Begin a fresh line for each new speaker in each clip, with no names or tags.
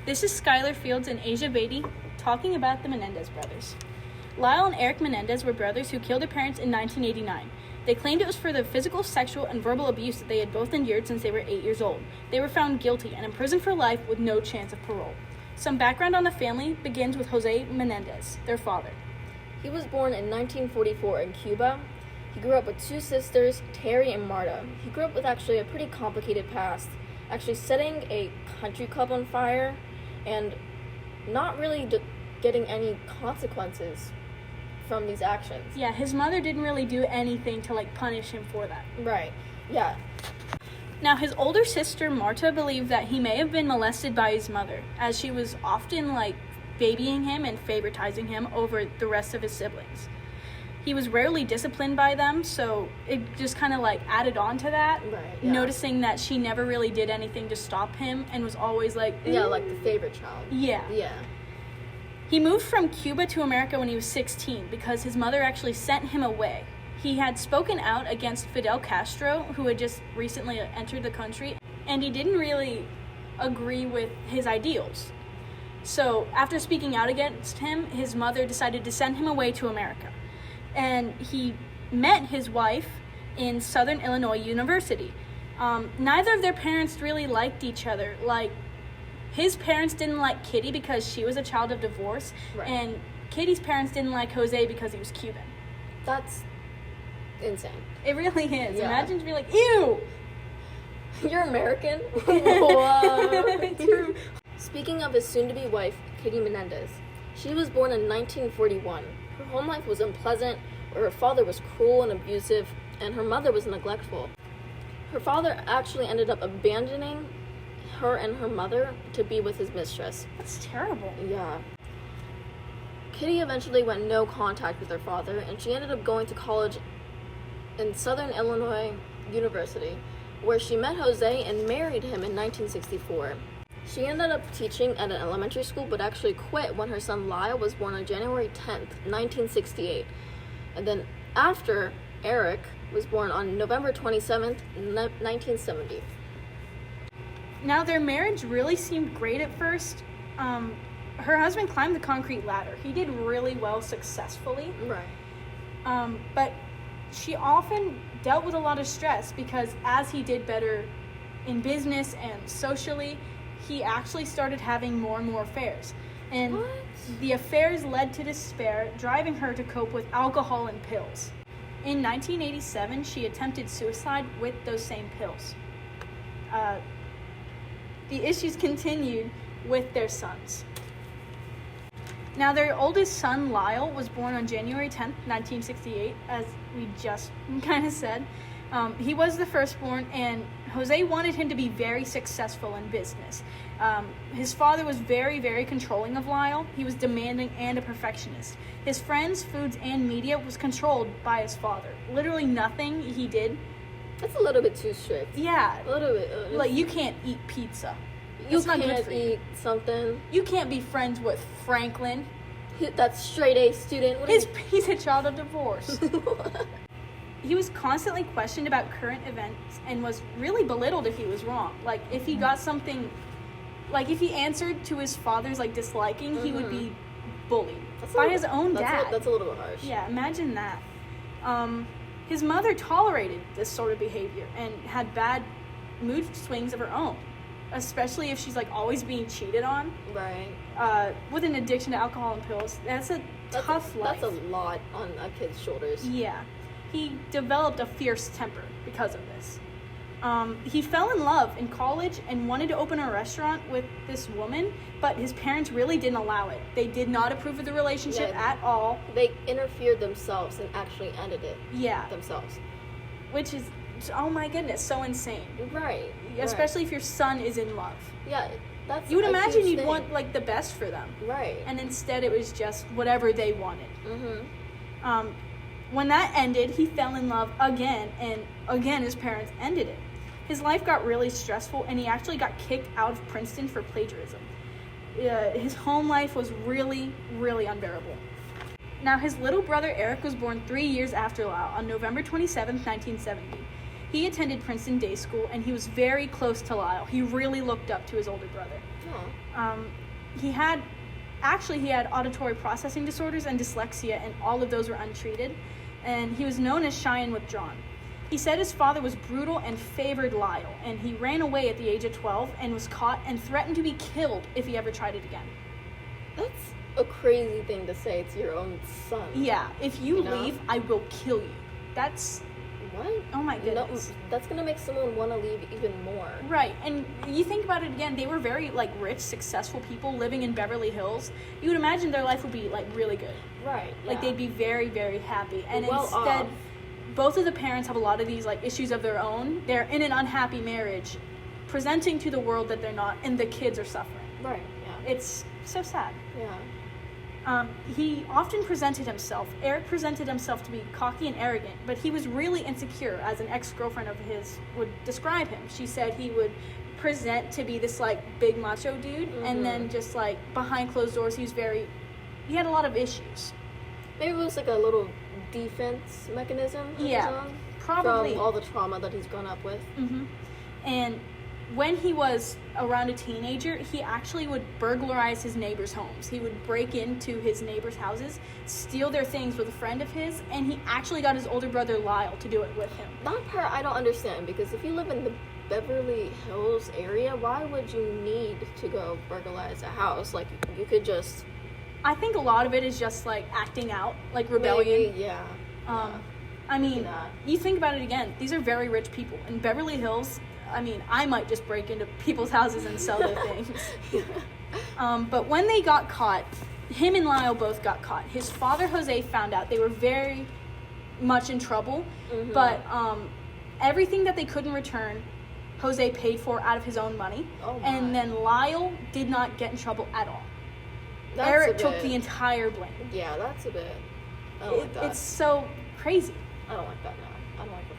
This is Skylar Fields and Asia Beatty talking about the Menendez brothers. Lyle and Eric Menendez were brothers who killed their parents in 1989. They claimed it was for the physical, sexual, and verbal abuse that they had both endured since they were 8 years old. They were found guilty and imprisoned for life with no chance of parole. Some background on the family begins with Jose Menendez, their father.
He was born in 1944 in Cuba. He grew up with two sisters, Terry and Marta. He grew up with actually a pretty complicated past, actually setting a country club on fire and not really getting any consequences from these actions.
Yeah, his mother didn't really do anything to, punish him for that.
Right, yeah.
Now, his older sister, Marta, believed that he may have been molested by his mother, as she was often, babying him and favoritizing him over the rest of his siblings. He was rarely disciplined by them, so it just kind of, added on to that.
Right, yeah.
Noticing that she never really did anything to stop him and was always
Yeah, like the favorite child.
Yeah.
Yeah.
He moved from Cuba to America when he was 16 because his mother actually sent him away. He had spoken out against Fidel Castro, who had just recently entered the country, and he didn't really agree with his ideals. So, after speaking out against him, his mother decided to send him away to America. And he met his wife in Southern Illinois University. Neither of their parents really liked each other. His parents didn't like Kitty because she was a child of divorce,
right.
And Kitty's parents didn't like Jose because he was Cuban.
That's insane.
It really is.
Yeah.
Imagine to be like, ew!
You're American? Whoa. Speaking of his soon-to-be wife, Kitty Menendez, she was born in 1941. Her home life was unpleasant, where her father was cruel and abusive, and her mother was neglectful. Her father actually ended up abandoning her and her mother to be with his mistress.
That's terrible.
Yeah. Kitty eventually went no contact with her father, and she ended up going to college in Southern Illinois University, where she met Jose and married him in 1964. She ended up teaching at an elementary school, but actually quit when her son Lyle was born on January 10th, 1968. And then after, Eric was born on November 27th, 1970.
Now, their marriage really seemed great at first. Her husband climbed the concrete ladder. He did really well successfully.
Right.
But she often dealt with a lot of stress because as he did better in business and socially, he actually started having more and more affairs. And
What?
The affairs led to despair, driving her to cope with alcohol and pills. In 1987, she attempted suicide with those same pills. The issues continued with their sons. Now, their oldest son, Lyle, was born on January 10th, 1968, as we just kind of said. He was the firstborn, and Jose wanted him to be very successful in business. His father was very, very controlling of Lyle. He was demanding and a perfectionist. His friends, foods, and media was controlled by his father. Literally nothing he did.
That's a little bit too strict.
Yeah.
A little bit.
You can't eat pizza.
You
It's not good
can't
for you.
eat something.
You can't be friends with Franklin.
That straight A student.
He's a child of divorce. He was constantly questioned about current events and was really belittled if he was wrong. If he got something, if he answered to his father's, disliking, he would be bullied by his own dad.
That's a little bit harsh.
Yeah, imagine that. His mother tolerated this sort of behavior and had bad mood swings of her own, especially if she's, always being cheated on.
Right.
With an addiction to alcohol and pills. That's a tough life.
That's a lot on a kid's shoulders.
Yeah. He developed a fierce temper because of this. He fell in love in college and wanted to open a restaurant with this woman, but his parents really didn't allow it. They did not approve of the relationship at all.
They interfered themselves and actually ended it themselves.
Which is, oh my goodness, so insane.
Right.
Especially if your son is in love.
Yeah, that's
You would
a
imagine
huge
you'd
thing.
want, the best for them.
Right.
And instead it was just whatever they wanted.
Mm-hmm.
When that ended, he fell in love again, and again his parents ended it. His life got really stressful, and he actually got kicked out of Princeton for plagiarism. His home life was really, really unbearable. Now, his little brother Eric was born 3 years after Lyle on November 27th, 1970. He attended Princeton Day School, and he was very close to Lyle. He really looked up to his older brother.
Aww.
He had auditory processing disorders and dyslexia, and all of those were untreated. And he was known as shy and withdrawn. He said his father was brutal and favored Lyle, and he ran away at the age of 12 and was caught and threatened to be killed if he ever tried it again.
That's a crazy thing to say to your own son.
Yeah, if you leave, I will kill you. That's...
What?
Oh my goodness.
No, that's gonna make someone want to leave even more.
Right, and you think about it again, they were very, rich, successful people living in Beverly Hills. You would imagine their life would be, really good.
Right, yeah.
They'd be very, very happy. And
well
instead,
off.
Both of the parents have a lot of these, issues of their own. They're in an unhappy marriage, presenting to the world that they're not, and the kids are suffering.
Right, yeah.
It's so sad.
Yeah.
He often presented himself. Eric presented himself to be cocky and arrogant, but he was really insecure, as an ex-girlfriend of his would describe him. She said he would present to be this, big macho dude, and then just, behind closed doors, he had a lot of issues.
Maybe it was, a little defense mechanism of his own,
probably.
From all the trauma that he's grown up with.
Mm-hmm. And when he was around a teenager, he actually would burglarize his neighbors' homes. He would break into his neighbors' houses, steal their things with a friend of his, and he actually got his older brother Lyle to do it with him.
That part I don't understand, because if you live in the Beverly Hills area, why would you need to go burglarize a house? You could just...
I think a lot of it is just, acting out, rebellion.
Maybe, yeah.
I mean, you think about it again, these are very rich people. In Beverly Hills, I might just break into people's houses and sell their things. But when they got caught, him and Lyle both got caught. His father, Jose, found out. They were very much in trouble. Mm-hmm. But everything that they couldn't return, Jose paid for out of his own money.
Oh my.
And then Lyle did not get in trouble at all.
That's
Eric took the entire blame.
Yeah, that's a bit... I don't like that.
It's so crazy.
I don't like that now. I don't like it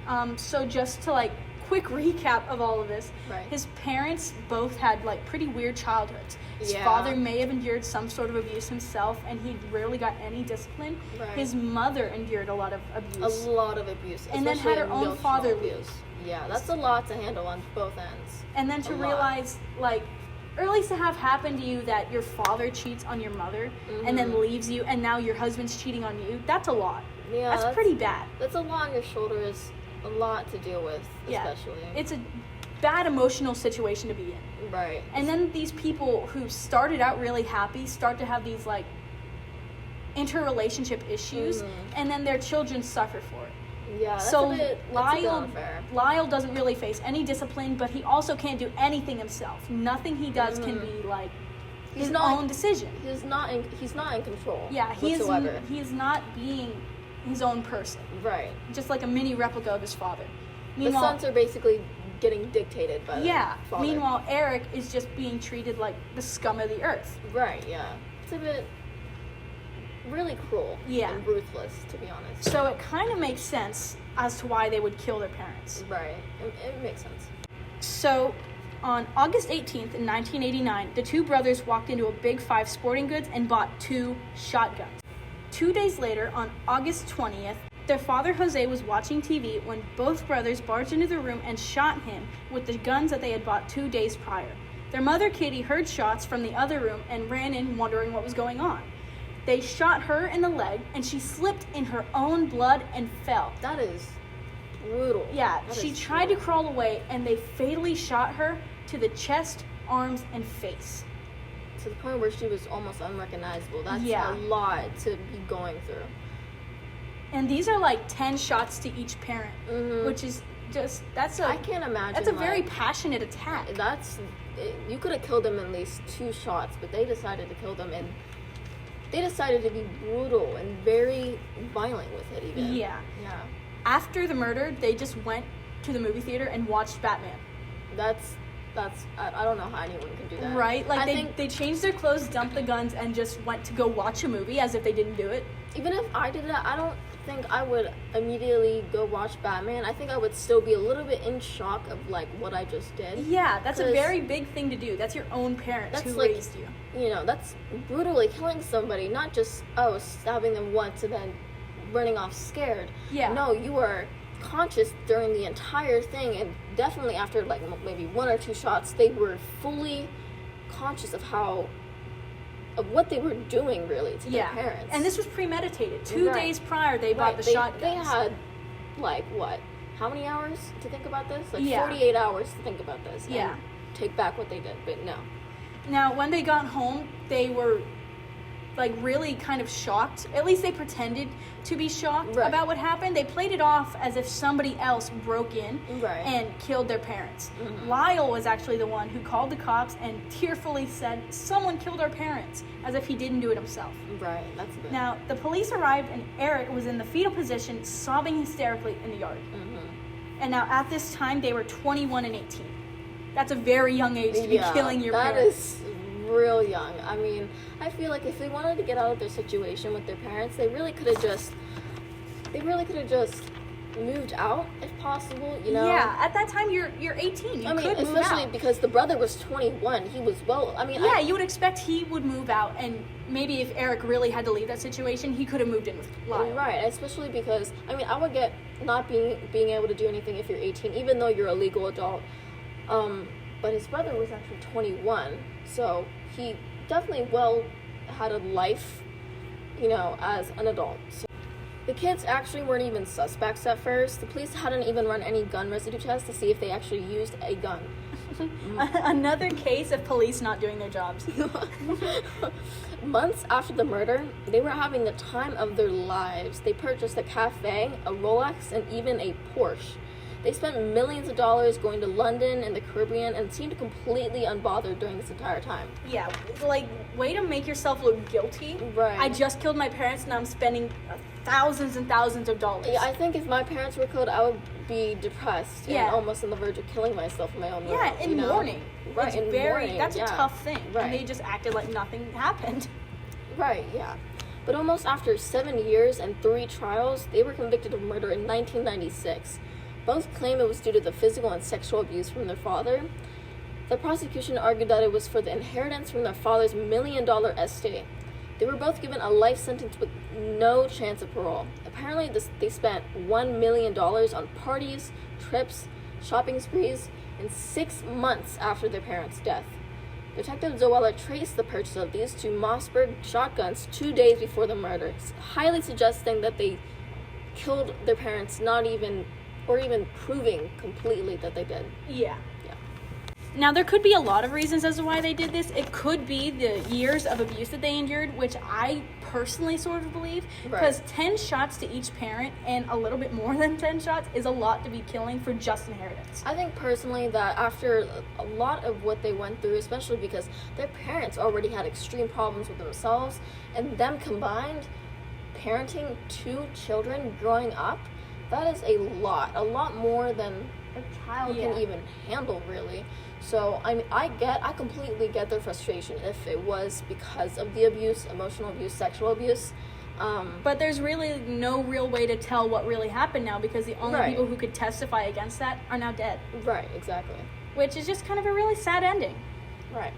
at all.
So just to, quick recap of all of this.
Right.
His parents both had, pretty weird childhoods. His
Yeah.
father may have endured some sort of abuse himself, and he rarely got any discipline.
Right.
His mother endured a lot of abuse.
A lot of abuse.
And then had her own father
abuse. Yeah, that's a lot to handle on both ends.
And then to realize, or at least to have happened to you that your father cheats on your mother and then leaves you, and now your husband's cheating on you, that's a lot.
Yeah,
that's pretty bad.
That's a lot on your shoulders, a lot to deal with, especially.
Yeah, it's a bad emotional situation to be in.
Right.
And then these people who started out really happy start to have these, interrelationship issues, and then their children suffer for it.
Yeah, that's
so
a bit unfair.
Lyle doesn't really face any discipline, but he also can't do anything himself. Nothing he does can be his own decision.
He's not in control.
Yeah, he is not being his own person.
Right.
Just like a mini replica of his father.
The sons are basically getting dictated by the father.
Meanwhile, Eric is just being treated like the scum of the earth.
Right, yeah. It's a bit really cruel and ruthless, to be honest.
So it kind of makes sense as to why they would kill their parents.
Right. It makes sense.
So on August 18th in 1989, the two brothers walked into a Big Five sporting goods and bought 2 shotguns. 2 days later, on August 20th, their father Jose was watching TV when both brothers barged into the room and shot him with the guns that they had bought 2 days prior. Their mother Kitty heard shots from the other room and ran in wondering what was going on. They shot her in the leg, and she slipped in her own blood and fell.
That is brutal.
Yeah, she tried to crawl away, and they fatally shot her to the chest, arms, and face.
To the point where she was almost unrecognizable. That's a lot to be going through.
And these are 10 shots to each parent, which is just, I
can't imagine.
That's a very passionate attack.
You could have killed them in at least 2 shots, but they decided to kill them, and they decided to be brutal and very violent with it, even.
Yeah. After the murder, they just went to the movie theater and watched Batman.
I don't know how anyone can do that.
Right? They changed their clothes, dumped the guns, and just went to go watch a movie as if they didn't do it.
Even if I did that, I don't think I would immediately go watch Batman. I think I would still be a little bit in shock of, what I just did.
Yeah, that's a very big thing to do. That's your own parents who raised you.
That's brutally killing somebody, not just, stabbing them once and then running off scared.
Yeah.
No, you were conscious during the entire thing, and definitely after, maybe 1 or 2 shots, they were fully conscious of what they were doing, really, to their parents.
And this was premeditated. 2 days prior, they bought the shotguns.
They had, like, what? How many hours to think about this? Like, 48 hours to think about this. And take back what they did, but no.
Now, when they got home, they were, like, really kind of shocked. At least they pretended to be shocked about what happened. They played it off as if somebody else broke in and killed their parents. Lyle was actually the one who called the cops and tearfully said, "Someone killed our parents," as if he didn't do it himself.
Right, that's good.
Now, the police arrived and Eric was in the fetal position, sobbing hysterically in the yard. And now, at this time, they were 21 and 18. That's a very young age to be killing your parents.
That is real young. I mean, I feel like if they wanted to get out of their situation with their parents, they really could have just moved out if possible, you know.
Yeah, at that time you're 18. You could move
especially
out.
Because the brother was 21. He was
you would expect he would move out, and maybe if Eric really had to leave that situation, he could have moved in with Lyle.
Right, especially because I would get not being able to do anything if you're 18, even though you're a legal adult. But his brother was actually 21, so he definitely had a life, you know, as an adult. So the kids actually weren't even suspects at first. The police hadn't even run any gun residue tests to see if they actually used a gun.
Another case of police not doing their jobs.
Months after the murder, they were having the time of their lives. They purchased a cafe, a Rolex, and even a Porsche. They spent millions of dollars going to London and the Caribbean and seemed completely unbothered during this entire time.
Yeah, like, way to make yourself look guilty.
Right.
I just killed my parents and I'm spending thousands and thousands of dollars.
Yeah, I think if my parents were killed, I would be depressed and almost on the verge of killing myself in my own room.
Yeah, in mourning.
Right,
it's
mourning,
that's a tough thing.
Right.
And they just acted like nothing happened.
Right, yeah. But almost after 7 years and 3 trials, they were convicted of murder in 1996. Both claim it was due to the physical and sexual abuse from their father. The prosecution argued that it was for the inheritance from their father's $1 million estate. They were both given a life sentence with no chance of parole. Apparently, they spent $1 million on parties, trips, shopping sprees, in 6 months after their parents' death. Detective Zoella traced the purchase of these 2 Mossberg shotguns 2 days before the murder, highly suggesting that they killed their parents, or even proving completely that they did.
Yeah. Now, there could be a lot of reasons as to why they did this. It could be the years of abuse that they endured, which I personally sort of believe. Because 10 shots to each parent and a little bit more than 10 shots is a lot to be killing for just inheritance.
I think personally that after a lot of what they went through, especially because their parents already had extreme problems with themselves, and them combined, parenting 2 children growing up, that is a lot more than a child can even handle, really. So, I completely get their frustration if it was because of the abuse, emotional abuse, sexual abuse.
But there's really no real way to tell what really happened now, because the only people who could testify against that are now dead.
Right, exactly.
Which is just kind of a really sad ending.
Right.